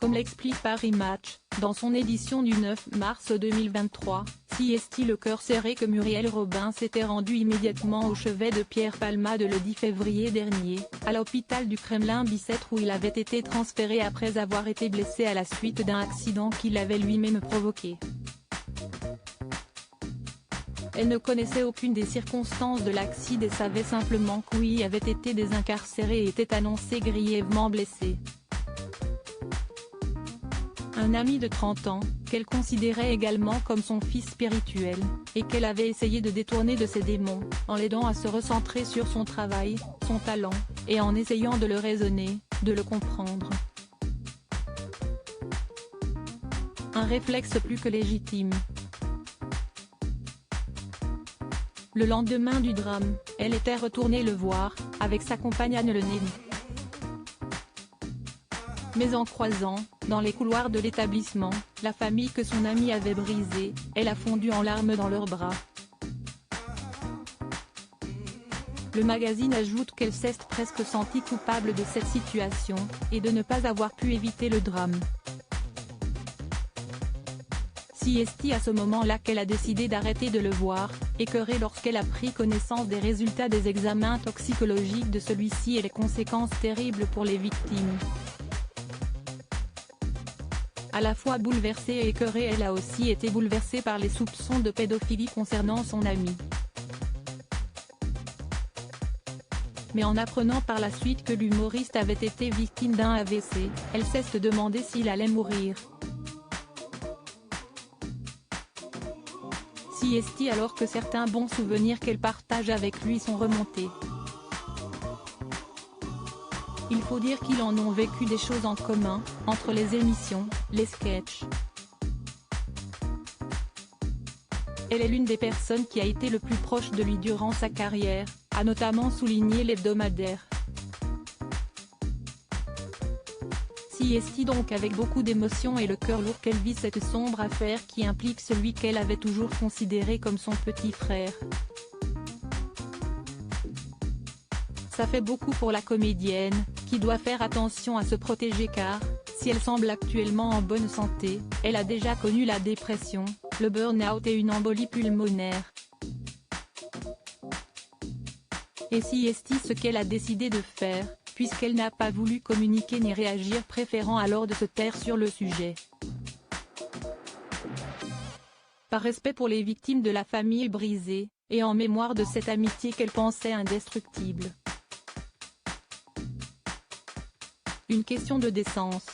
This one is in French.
Comme l'explique Paris Match, dans son édition du 9 mars 2023, si est le cœur serré que Muriel Robin s'était rendue immédiatement au chevet de Pierre Palmade le 10 février dernier, à l'hôpital du Kremlin-Bicêtre où il avait été transféré après avoir été blessé à la suite d'un accident qu'il avait lui-même provoqué. Elle ne connaissait aucune des circonstances de l'accident et savait simplement qu'Ouï avait été désincarcéré et était annoncé grièvement blessé. Un ami de 30 ans, qu'elle considérait également comme son fils spirituel, et qu'elle avait essayé de détourner de ses démons, en l'aidant à se recentrer sur son travail, son talent, et en essayant de le raisonner, de le comprendre. Un réflexe plus que légitime. Le lendemain du drame, elle était retournée le voir, avec sa compagne Anne Le Néni. Mais en croisant, dans les couloirs de l'établissement, la famille que son amie avait brisée, elle a fondu en larmes dans leurs bras. Le magazine ajoute qu'elle s'est presque sentie coupable de cette situation, et de ne pas avoir pu éviter le drame. Si est à ce moment-là qu'elle a décidé d'arrêter de le voir, écœurée lorsqu'elle a pris connaissance des résultats des examens toxicologiques de celui-ci et les conséquences terribles pour les victimes. À la fois bouleversée et écœurée, elle a aussi été bouleversée par les soupçons de pédophilie concernant son amie. Mais en apprenant par la suite que l'humoriste avait été victime d'un AVC, elle s'est demandé s'il allait mourir. Si est alors que certains bons souvenirs qu'elle partage avec lui sont remontés. Il faut dire qu'ils en ont vécu des choses en commun, entre les émissions, les sketchs. Elle est l'une des personnes qui a été le plus proche de lui durant sa carrière, a notamment souligné l'hebdomadaire. Si est donc avec beaucoup d'émotion et le cœur lourd qu'elle vit cette sombre affaire qui implique celui qu'elle avait toujours considéré comme son petit frère. Ça fait beaucoup pour la comédienne, qui doit faire attention à se protéger car, si elle semble actuellement en bonne santé, elle a déjà connu la dépression, le burn-out et une embolie pulmonaire. Et si est ce qu'elle a décidé de faire, puisqu'elle n'a pas voulu communiquer ni réagir, préférant alors de se taire sur le sujet. Par respect pour les victimes de la famille brisée, et en mémoire de cette amitié qu'elle pensait indestructible. Une question de décence.